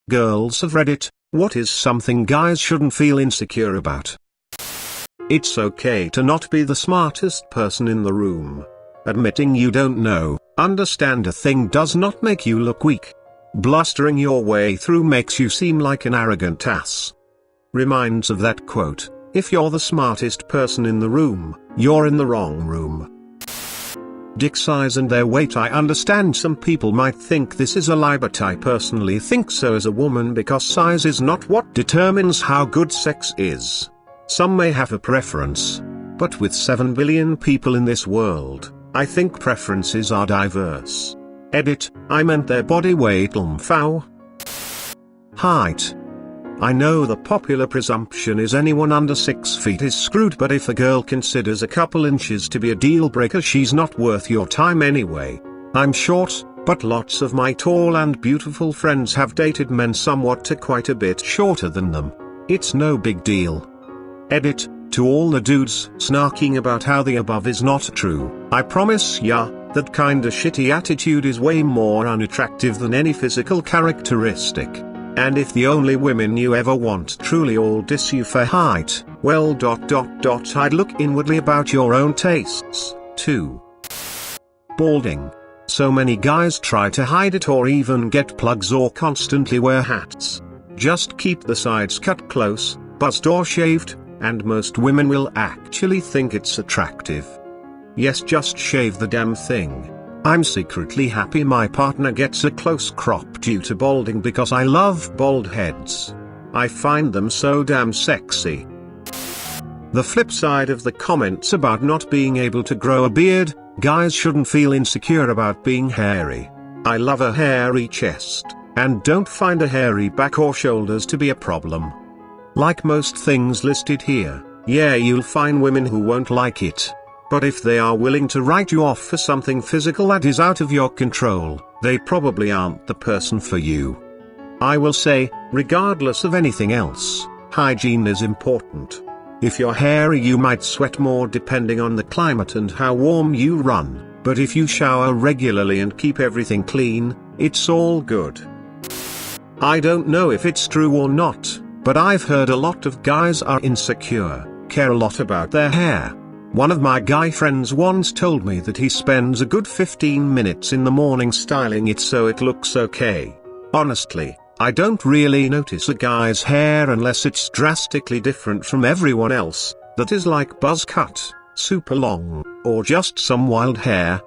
Girls of Reddit, what is something guys shouldn't feel insecure about? It's okay to not be the smartest person in the room. Admitting you don't understand a thing does not make you look weak. Blustering your way through makes you seem like an arrogant ass. Reminds of that quote, if you're the smartest person in the room, you're in the wrong room. Dick size and their weight. I understand some people might think this is a lie, but I personally think so as a woman, because size is not what determines how good sex is. Some may have a preference, but with 7 billion people in this world, I think preferences are diverse. Edit, I meant their body weight. Height. I know the popular presumption is anyone under 6 feet is screwed, but if a girl considers a couple inches to be a deal breaker, she's not worth your time anyway. I'm short, but lots of my tall and beautiful friends have dated men somewhat to quite a bit shorter than them. It's no big deal. Edit, to all the dudes snarking about how the above is not true, I promise ya, that kinda shitty attitude is way more unattractive than any physical characteristic. And if the only women you ever want truly all diss you for height, well I'd look inwardly about your own tastes, too. Balding. So many guys try to hide it or even get plugs or constantly wear hats. Just keep the sides cut close, buzzed or shaved, and most women will actually think it's attractive. Yes, just shave the damn thing. I'm secretly happy my partner gets a close crop due to balding because I love bald heads. I find them so damn sexy. The flip side of the comments about not being able to grow a beard, guys shouldn't feel insecure about being hairy. I love a hairy chest, and don't find a hairy back or shoulders to be a problem. Like most things listed here, yeah, you'll find women who won't like it. But if they are willing to write you off for something physical that is out of your control, they probably aren't the person for you. I will say, regardless of anything else, hygiene is important. If you're hairy, you might sweat more depending on the climate and how warm you run, but if you shower regularly and keep everything clean, it's all good. I don't know if it's true or not, but I've heard a lot of guys are insecure, care a lot about their hair. One of my guy friends once told me that he spends a good 15 minutes in the morning styling it so it looks okay. Honestly, I don't really notice a guy's hair unless it's drastically different from everyone else, that is like buzz cut, super long, or just some wild hair.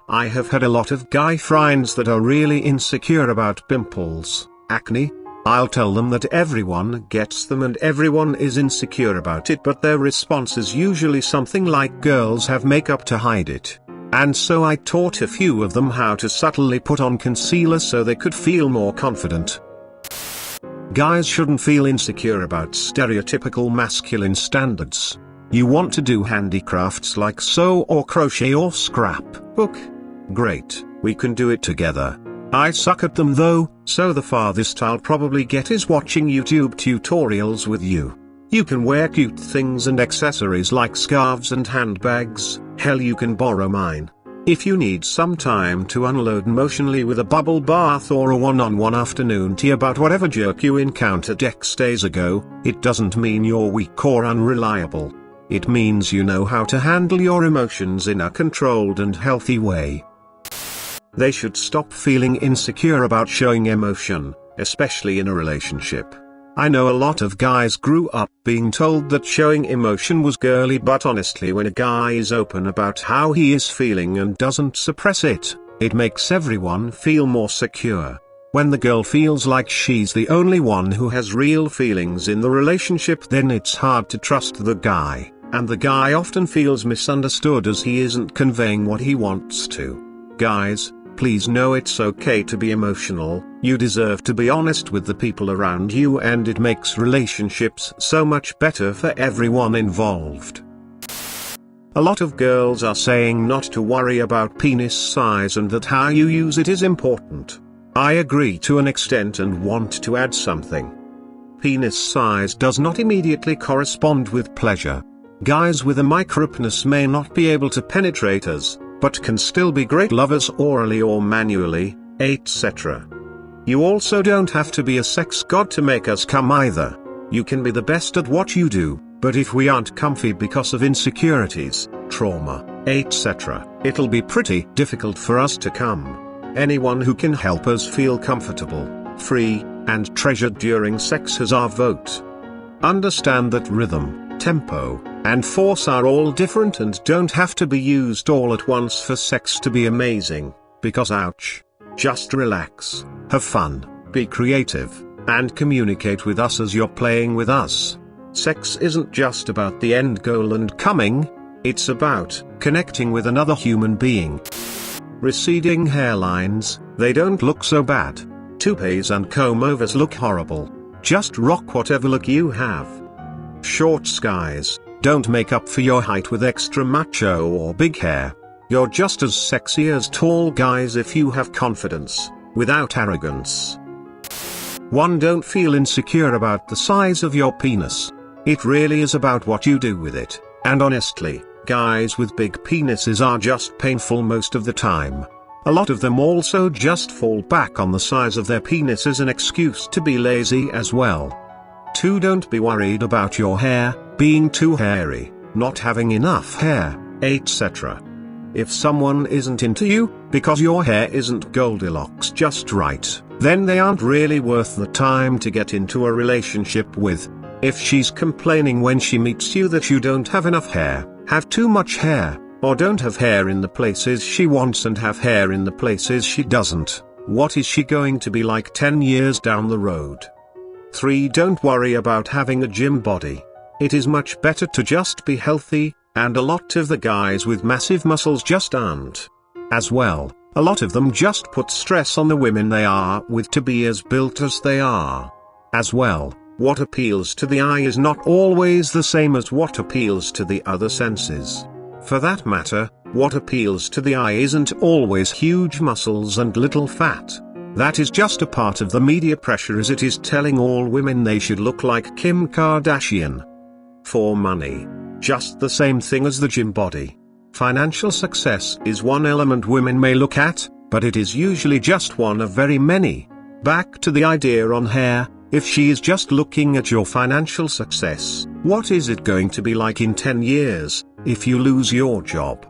I have had a lot of guy friends that are really insecure about pimples, acne. I'll tell them that everyone gets them and everyone is insecure about it, but their response is usually something like girls have makeup to hide it. And so I taught a few of them how to subtly put on concealer so they could feel more confident. Guys shouldn't feel insecure about stereotypical masculine standards. You want to do handicrafts like sew or crochet or scrapbook? Great, we can do it together. I suck at them though, so the farthest I'll probably get is watching YouTube tutorials with you. You can wear cute things and accessories like scarves and handbags, hell you can borrow mine. If you need some time to unload emotionally with a bubble bath or a one-on-one afternoon tea about whatever jerk you encountered X days ago, it doesn't mean you're weak or unreliable. It means you know how to handle your emotions in a controlled and healthy way. They should stop feeling insecure about showing emotion, especially in a relationship. I know a lot of guys grew up being told that showing emotion was girly, but honestly, when a guy is open about how he is feeling and doesn't suppress it, it makes everyone feel more secure. When the girl feels like she's the only one who has real feelings in the relationship, then it's hard to trust the guy, and the guy often feels misunderstood as he isn't conveying what he wants to. Guys, please know it's okay to be emotional. You deserve to be honest with the people around you, and it makes relationships so much better for everyone involved. A lot of girls are saying not to worry about penis size and that how you use it is important. I agree to an extent and want to add something. Penis size does not immediately correspond with pleasure. Guys with a micropenis may not be able to penetrate us, but can still be great lovers orally or manually, etc. You also don't have to be a sex god to make us come either. You can be the best at what you do, but if we aren't comfy because of insecurities, trauma, etc., it'll be pretty difficult for us to come. Anyone who can help us feel comfortable, free, and treasured during sex has our vote. Understand that rhythm, tempo, and force are all different and don't have to be used all at once for sex to be amazing, because ouch. Just relax, have fun, be creative, and communicate with us as you're playing with us. Sex isn't just about the end goal and coming, it's about connecting with another human being. Receding hairlines, they don't look so bad. Toupees and comb-overs look horrible. Just rock whatever look you have. Short skies, don't make up for your height with extra macho or big hair. You're just as sexy as tall guys if you have confidence, without arrogance. 1. Don't feel insecure about the size of your penis. It really is about what you do with it, and honestly, guys with big penises are just painful most of the time. A lot of them also just fall back on the size of their penis as an excuse to be lazy as well. 2. Don't be worried about your hair being too hairy, not having enough hair, etc. If someone isn't into you, because your hair isn't Goldilocks just right, then they aren't really worth the time to get into a relationship with. If she's complaining when she meets you that you don't have enough hair, have too much hair, or don't have hair in the places she wants and have hair in the places she doesn't, what is she going to be like 10 years down the road? 3. Don't worry about having a gym body. It is much better to just be healthy, and a lot of the guys with massive muscles just aren't. As well, a lot of them just put stress on the women they are with to be as built as they are. As well, what appeals to the eye is not always the same as what appeals to the other senses. For that matter, what appeals to the eye isn't always huge muscles and little fat. That is just a part of the media pressure as it is telling all women they should look like Kim Kardashian. 4. Money. Just the same thing as the gym body. Financial success is one element women may look at, but it is usually just one of very many. Back to the idea on hair, if she is just looking at your financial success, what is it going to be like in 10 years, if you lose your job?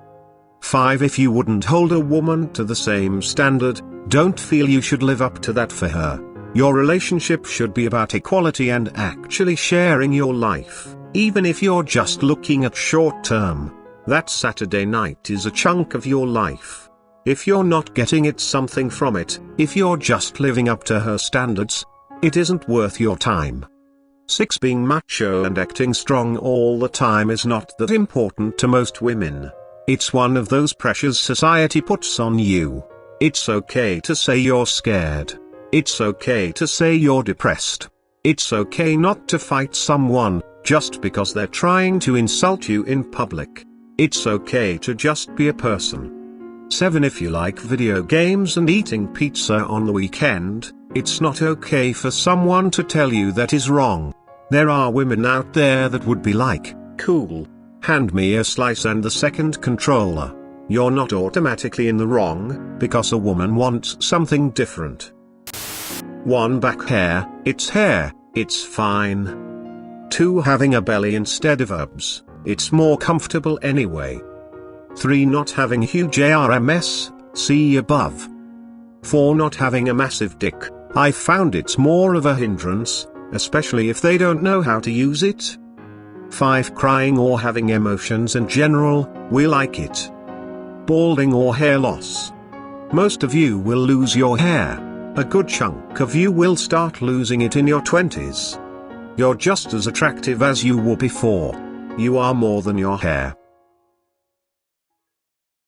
5. If you wouldn't hold a woman to the same standard, don't feel you should live up to that for her. Your relationship should be about equality and actually sharing your life, even if you're just looking at short term. That Saturday night is a chunk of your life. If you're not getting something from it, if you're just living up to her standards, it isn't worth your time. 6. Being macho and acting strong all the time is not that important to most women. It's one of those pressures society puts on you. It's okay to say you're scared. It's okay to say you're depressed. It's okay not to fight someone, just because they're trying to insult you in public. It's okay to just be a person. 7. If you like video games and eating pizza on the weekend, it's not okay for someone to tell you that is wrong. There are women out there that would be like, cool, hand me a slice and the second controller. You're not automatically in the wrong, because a woman wants something different. 1. Back hair, it's fine. 2. Having a belly instead of abs, it's more comfortable anyway. 3. Not having huge ARMS, see above. 4. Not having a massive dick, I found it's more of a hindrance, especially if they don't know how to use it. 5. Crying or having emotions in general, we like it. Balding or hair loss. Most of you will lose your hair. A good chunk of you will start losing it in your 20s. You're just as attractive as you were before. You are more than your hair.